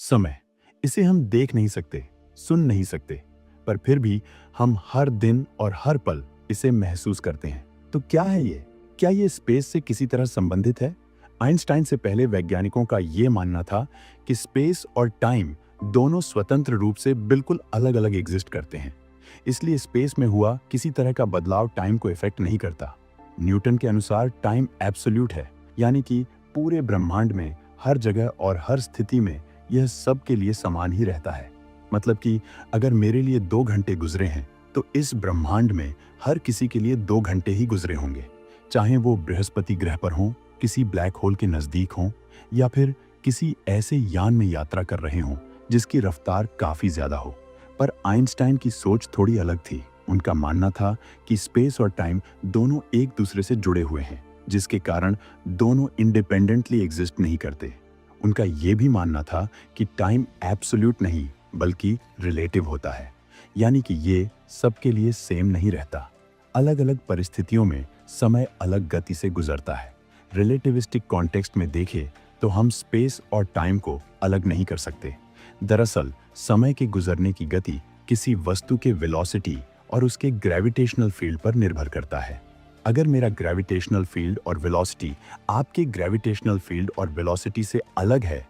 समय, इसे हम देख नहीं सकते, सुन नहीं सकते, पर फिर भी हम हर दिन और हर पल इसे महसूस करते हैं। तो क्या है ये? क्या ये स्पेस से किसी तरह संबंधित है? आइंस्टाइन से पहले वैज्ञानिकों का ये मानना था कि स्पेस और टाइम दोनों स्वतंत्र रूप से बिल्कुल अलग-अलग एग्जिस्ट करते हैं। इसलिए स्पेस में हुआ किसी तरह का बदलाव टाइम को इफेक्ट नहीं करता। न्यूटन के अनुसार टाइम एब्सोल्यूट है, यानी कि पूरे ब्रह्मांड में हर जगह और हर स्थिति में यह सब के लिए समान ही रहता है। मतलब कि अगर मेरे लिए 2 घंटे गुजरे हैं, तो इस ब्रह्मांड में हर किसी के लिए 2 घंटे ही गुजरे होंगे। चाहे वो बृहस्पति ग्रह पर हों, किसी ब्लैक होल के नजदीक हों, या फिर किसी ऐसे यान में यात्रा कर रहे हों जिसकी रफ्तार काफी ज्यादा हो। पर आइंस्टाइन की सोच थोड़ी अलग थी। उनका मानना था कि स्पेस और टाइम दोनों एक दूसरे से जुड़े हुए हैं, जिसके कारण दोनों इंडिपेंडेंटली एग्जिस्ट नहीं करते। उनका यह भी मानना था कि टाइम एब्सोल्यूट नहीं बल्कि रिलेटिव होता है, यानी कि ये सबके लिए सेम नहीं रहता। अलग अलग परिस्थितियों में समय अलग गति से गुजरता है। रिलेटिविस्टिक कॉन्टेक्स्ट में देखें तो हम स्पेस और टाइम को अलग नहीं कर सकते। दरअसल समय के गुजरने की गति किसी वस्तु के वेलोसिटी और उसके ग्रेविटेशनल फील्ड पर निर्भर करता है। अगर मेरा ग्रेविटेशनल फील्ड और वेलोसिटी आपके ग्रेविटेशनल फील्ड और वेलोसिटी से अलग है,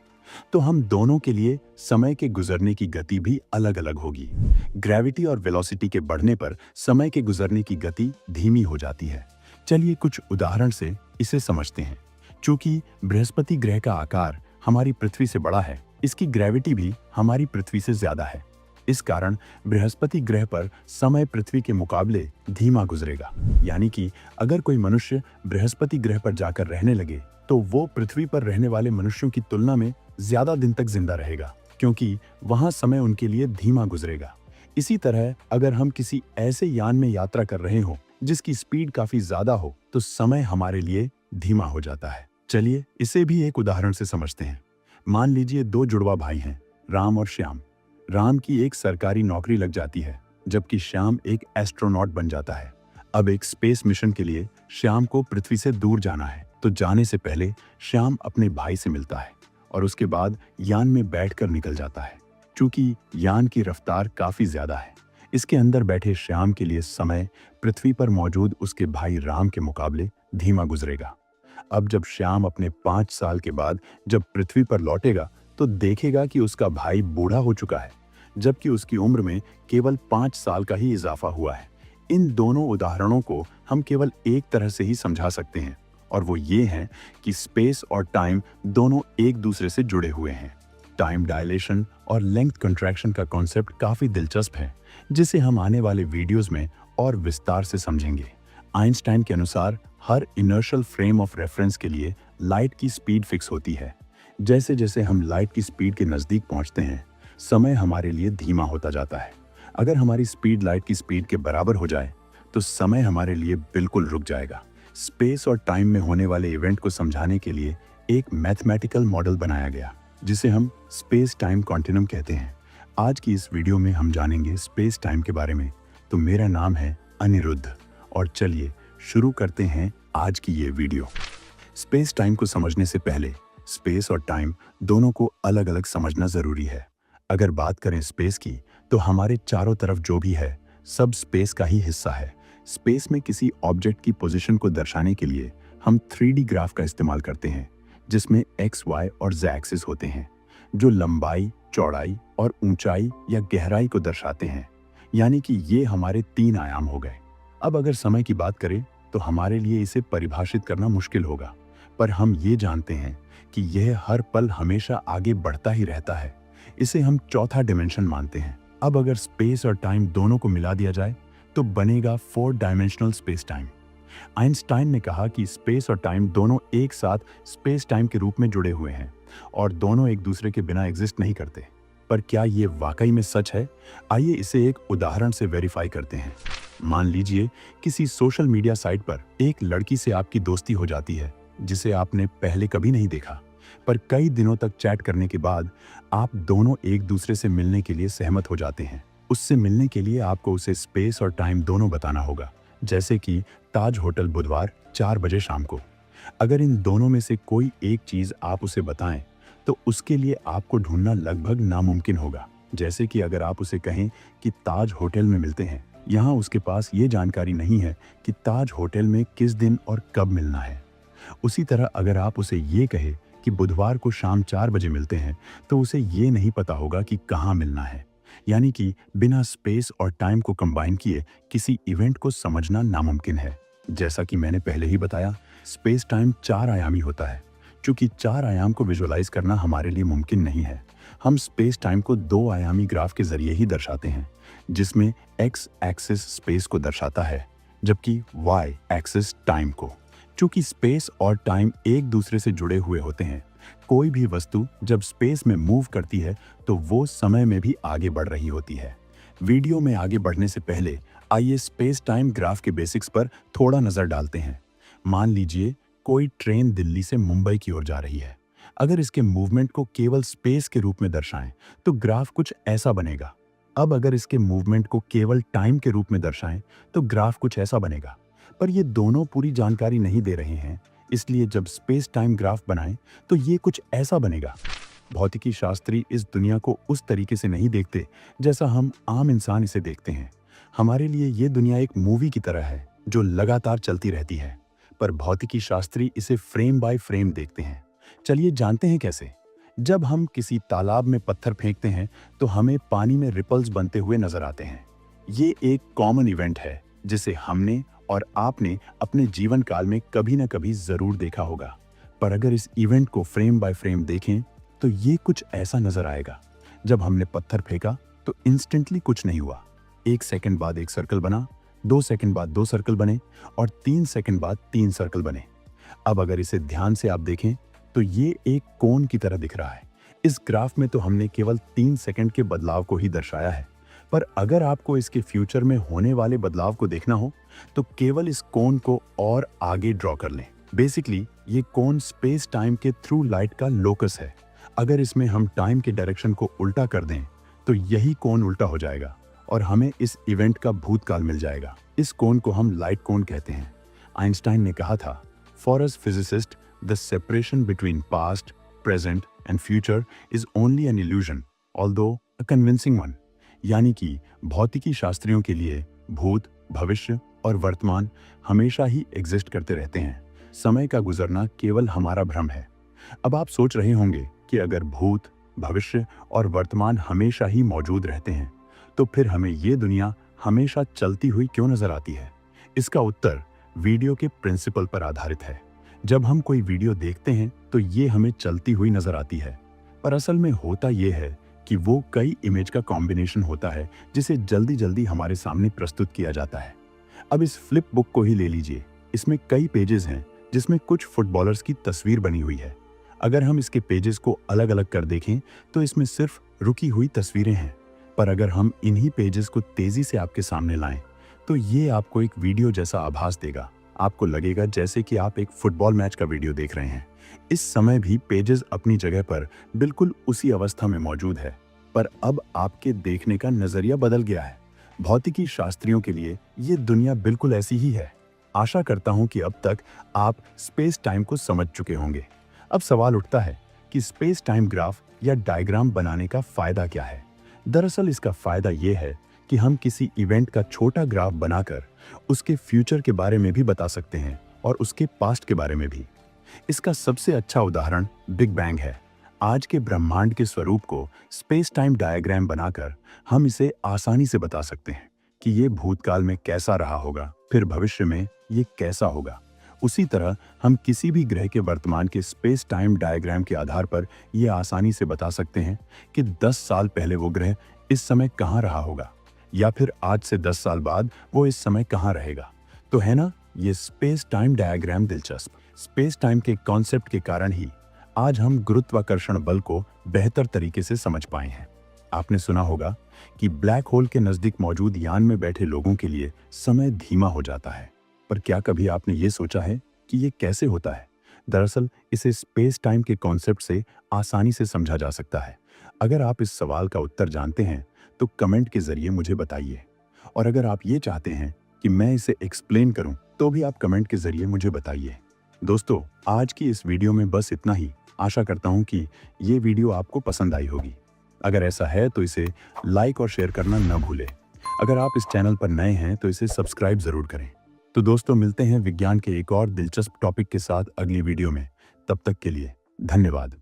तो हम दोनों के लिए समय के गुजरने की गति भी अलग-अलग होगी। ग्रेविटी और वेलोसिटी के बढ़ने पर समय के गुजरने की गति धीमी हो जाती है। चलिए कुछ उदाहरण से इसे समझते हैं। चूंकि बृहस्पति ग्रह का आकार हमारी पृथ्वी से बड़ा है, इसकी ग्रेविटी भी हमारी पृथ्वी से ज्यादा है। इस कारण बृहस्पति ग्रह पर समय पृथ्वी के मुकाबले धीमा गुजरेगा। यानी कि अगर कोई मनुष्य बृहस्पति ग्रह पर जाकर रहने लगे, तो वो पृथ्वी पर रहने वाले मनुष्यों की तुलना में ज्यादा दिन तक जिंदा रहेगा, क्योंकि वहां समय उनके लिए धीमा गुजरेगा। इसी तरह अगर हम किसी ऐसे यान में यात्रा कर रहे हो जिसकी स्पीड काफी ज्यादा हो, तो समय हमारे लिए धीमा हो जाता है। चलिए इसे भी एक उदाहरण से समझते हैं। मान लीजिए 2 जुड़वा भाई हैं, राम और श्याम। राम की एक सरकारी नौकरी लग जाती है, जबकि श्याम एक एस्ट्रोनॉट बन जाता है। अब एक स्पेस मिशन के लिए श्याम को पृथ्वी से दूर जाना है, तो जाने से पहले श्याम अपने भाई से मिलता है और उसके बाद यान में बैठकर निकल जाता है। चूंकि यान की रफ्तार काफी ज्यादा है, इसके अंदर बैठे श्याम के लिए समय पृथ्वी पर मौजूद उसके भाई राम के मुकाबले धीमा गुजरेगा। अब जब श्याम अपने 5 साल के बाद जब पृथ्वी पर लौटेगा, तो देखेगा कि उसका भाई बूढ़ा हो चुका है, जबकि उसकी उम्र में केवल 5 साल का ही इजाफा हुआ है। इन दोनों उदाहरणों को हम केवल एक तरह से ही समझा सकते हैं, और वो ये है कि स्पेस और टाइम दोनों एक दूसरे से जुड़े हुए हैं। टाइम डायलेशन और लेंथ कंट्रैक्शन का कॉन्सेप्ट काफी दिलचस्प है, जिसे हम आने वाले वीडियोस में और विस्तार से समझेंगे। आइंस्टाइन के अनुसार हर इनर्शियल फ्रेम ऑफ रेफरेंस के लिए लाइट की स्पीड फिक्स होती है। जैसे जैसे हम लाइट की स्पीड के नजदीक पहुंचते हैं, समय हमारे लिए धीमा होता जाता है। अगर हमारी स्पीड लाइट की स्पीड के बराबर हो जाए, तो समय हमारे लिए बिल्कुल रुक जाएगा। स्पेस और टाइम में होने वाले इवेंट को समझाने के लिए एक मैथमेटिकल मॉडल बनाया गया, जिसे हम स्पेस टाइम कॉन्टिन्यूम कहते हैं। आज की इस वीडियो में हम जानेंगे स्पेस टाइम के बारे में। तो मेरा नाम है अनिरुद्ध, और चलिए शुरू करते हैं आज की ये वीडियो। स्पेस टाइम को समझने से पहले स्पेस और टाइम दोनों को अलग अलग समझना जरूरी है। अगर बात करें स्पेस की, तो हमारे चारों तरफ जो भी है सब स्पेस का ही हिस्सा है। स्पेस में किसी ऑब्जेक्ट की पोजीशन को दर्शाने के लिए हम 3D ग्राफ का इस्तेमाल करते हैं, जिसमें एक्स, वाई और z एक्सिस होते हैं, जो लंबाई, चौड़ाई और ऊंचाई या गहराई को दर्शाते हैं। यानी कि ये हमारे 3 आयाम हो गए। अब अगर समय की बात करें, तो हमारे लिए इसे परिभाषित करना मुश्किल होगा, पर हम ये जानते हैं कि यह हर पल हमेशा आगे बढ़ता ही रहता है। इसे हम चौथा डिमेंशन मानते हैं। अब अगर स्पेस और टाइम दोनों को मिला दिया जाए, तो बनेगा 4 डायमेंशनल स्पेस टाइम। आइंस्टाइन ने कहा कि स्पेस और टाइम दोनों एक साथ स्पेस टाइम के रूप में जुड़े हुए हैं, और दोनों एक दूसरे के बिना एग्जिस्ट नहीं करते। पर क्या ये वाकई में सच है? आइए इसे एक उदाहरण से वेरीफाई करते हैं। मान लीजिए किसी सोशल मीडिया साइट पर एक लड़की से आपकी दोस्ती हो जाती है, जिसे आपने पहले कभी नहीं देखा, पर कई दिनों तक चैट करने के बाद आप दोनों एक दूसरे से मिलने के लिए सहमत हो जाते हैं। उससे मिलने के लिए आपको उसे स्पेस और टाइम दोनों बताना होगा, जैसे कि ताज होटल बुधवार 4 बजे शाम को। अगर इन दोनों में से कोई एक चीज आप उसे बताएं, तो उसके लिए आपको ढूंढना लगभग नामुमकिन होगा। जैसे कि अगर आप उसे कहें कि ताज होटल में मिलते हैं, यहाँ उसके पास ये जानकारी नहीं है कि ताज होटल में किस दिन और कब मिलना है। उसी तरह अगर आप उसे ये कहे कि बुधवार को शाम 4 बजे मिलते हैं, तो उसे ये नहीं पता होगा कि कहाँ मिलना है। यानी कि बिना स्पेस और टाइम को कंबाइन किए किसी इवेंट को समझना नामुमकिन है। जैसा कि मैंने पहले ही बताया, स्पेस टाइम 4 आयामी होता है। चूंकि 4 आयाम को विजुअलाइज करना हमारे लिए मुमकिन नहीं है, हम स्पेस टाइम को 2 आयामी ग्राफ के जरिए ही दर्शाते हैं, जिसमें एक्स एक्सिस स्पेस को दर्शाता है, जबकि वाई एक्सिस टाइम को। चूंकि स्पेस और टाइम एक दूसरे से जुड़े हुए होते हैं, कोई भी वस्तु जब स्पेस में मूव करती है तो वो समय में भी आगे बढ़ रही होती है। वीडियो में आगे बढ़ने से पहले आइए स्पेस टाइम ग्राफ के बेसिक्स पर थोड़ा नजर डालते हैं। मान लीजिए कोई ट्रेन दिल्ली से मुंबई की ओर जा रही है। अगर इसके मूवमेंट को केवल स्पेस के रूप में दर्शाएं तो ग्राफ कुछ ऐसा बनेगा। अब अगर इसके मूवमेंट को केवल टाइम के रूप में दर्शाएं तो ग्राफ कुछ ऐसा बनेगा। पर ये दोनों पूरी जानकारी नहीं दे रहे हैं, इसलिए जब स्पेस टाइम ग्राफ बनाएं तो ये कुछ ऐसा बनेगा। भौतिकी शास्त्री इस दुनिया को उस तरीके से नहीं देखते जैसा हम आम इंसान इसे देखते हैं। हमारे लिए ये दुनिया एक मूवी की तरह है जो लगातार चलती रहती है, पर भौतिकी शास्त्री इसे फ्रेम बाय फ्रेम देखते हैं। चलिए जानते हैं कैसे। जब हम किसी तालाब में पत्थर फेंकते हैं तो हमें पानी में रिपल्स बनते हुए नजर आते हैं। ये एक कॉमन इवेंट है जिसे हमने और आपने अपने जीवन काल में कभी ना कभी जरूर देखा होगा। पर अगर इस इवेंट को फ्रेम बाय फ्रेम देखें तो ये कुछ ऐसा नजर आएगा। जब हमने पत्थर फेंका तो इंस्टेंटली कुछ नहीं हुआ। 1 सेकंड बाद एक सर्कल बना, 2 सेकंड बाद 2 सर्कल बने और 3 सेकंड बाद 3 सर्कल बने। अब अगर इसे ध्यान से आप देखें तो ये एक कोन की तरह दिख रहा है। इस ग्राफ में तो हमने केवल 3 सेकंड के बदलाव को ही दर्शाया है, पर अगर आपको इसके फ्यूचर में होने वाले बदलाव को देखना हो तो केवल इस कोन को और आगे ड्रॉ कर लें। बेसिकली ये कोन स्पेस टाइम के थ्रू लाइट का लोकस है। अगर इसमें हम टाइम के डायरेक्शन को उल्टा कर दें तो यही कोन उल्टा हो जाएगा और हमें इस इवेंट का भूतकाल मिल जाएगा। इस कोन को हम लाइट कोन कहते हैं। आइंस्टाइन ने कहा था, for us physicist the separation between past, present and future is only an illusion, although a convincing one. यानी कि भौतिकी शास्त्रियों के लिए भूत, भविष्य और वर्तमान हमेशा ही एग्जिस्ट करते रहते हैं। समय का गुजरना केवल हमारा भ्रम है। अब आप सोच रहे होंगे कि अगर भूत, भविष्य और वर्तमान हमेशा ही मौजूद रहते हैं तो फिर हमें ये दुनिया हमेशा चलती हुई क्यों नजर आती है? इसका उत्तर वीडियो के प्रिंसिपल पर आधारित है। जब हम कोई वीडियो देखते हैं तो ये हमें चलती हुई नजर आती है, पर असल में होता ये है कि वो कई इमेज का कॉम्बिनेशन होता है जिसे जल्दी जल्दी हमारे सामने प्रस्तुत किया जाता है। अब इस फ्लिप बुक को ही ले लीजिए। इसमें कई पेजेस हैं जिसमें कुछ फुटबॉलर्स की तस्वीर बनी हुई है। अगर हम इसके पेजेस को अलग अलग कर देखें तो इसमें सिर्फ रुकी हुई तस्वीरें हैं, पर अगर हम इन्हीं पेजेस को तेजी से आपके सामने लाएं तो ये आपको एक वीडियो जैसा आभास देगा। आपको लगेगा जैसे कि आप एक फुटबॉल मैच का वीडियो देख रहे हैं। इस समय भी पेजेस अपनी जगह पर बिल्कुल उसी अवस्था में मौजूद है, पर अब आपके देखने का नजरिया बदल गया है। भौतिकी शास्त्रियों के लिए ये दुनिया बिल्कुल ऐसी ही है। आशा करता हूं कि अब तक आप स्पेस टाइम को समझ चुके होंगे। अब सवाल उठता है कि स्पेस टाइम ग्राफ या डायग्राम बनाने का फायदा क्या है? दरअसल इसका फायदा यह है कि हम किसी इवेंट का छोटा ग्राफ बनाकर उसके फ्यूचर के बारे में भी बता सकते हैं और उसके पास्ट के बारे में भी। इसका सबसे अच्छा उदाहरण बिग बैंग है। आज के ब्रह्मांड के स्वरूप को स्पेस टाइम डायग्राम बनाकर हम इसे आसानी से बता सकते हैं कि ये भूतकाल में कैसा रहा होगा, फिर भविष्य में ये कैसा होगा। उसी तरह हम किसी भी ग्रह के वर्तमान के स्पेस टाइम डायग्राम के आधार पर ये आसानी से बता सकते हैं कि 10 साल पहले वो ग्रह इस समय कहाँ रहा होगा, या फिर आज से 10 साल बाद वो इस समय कहाँ रहेगा। तो है ना ये स्पेस टाइम डायग्राम दिलचस्प। स्पेस टाइम के कॉन्सेप्ट के कारण ही आज हम गुरुत्वाकर्षण बल को बेहतर तरीके से समझ पाए हैं। आपने सुना होगा कि ब्लैक होल के नजदीक मौजूद यान में बैठे लोगों के लिए समय धीमा हो जाता है, पर क्या कभी आपने ये सोचा है कि ये कैसे होता है? दरअसल इसे स्पेस टाइम के कॉन्सेप्ट से आसानी से समझा जा सकता है। अगर आप इस सवाल का उत्तर जानते हैं तो कमेंट के जरिए मुझे बताइए, और अगर आप ये चाहते हैं कि मैं इसे एक्सप्लेन करूं तो भी आप कमेंट के जरिए मुझे बताइए। दोस्तों, आज की इस वीडियो में बस इतना ही। आशा करता हूँ कि ये वीडियो आपको पसंद आई होगी। अगर ऐसा है तो इसे लाइक और शेयर करना न भूलें। अगर आप इस चैनल पर नए हैं तो इसे सब्सक्राइब जरूर करें। तो दोस्तों, मिलते हैं विज्ञान के एक और दिलचस्प टॉपिक के साथ अगली वीडियो में। तब तक के लिए धन्यवाद।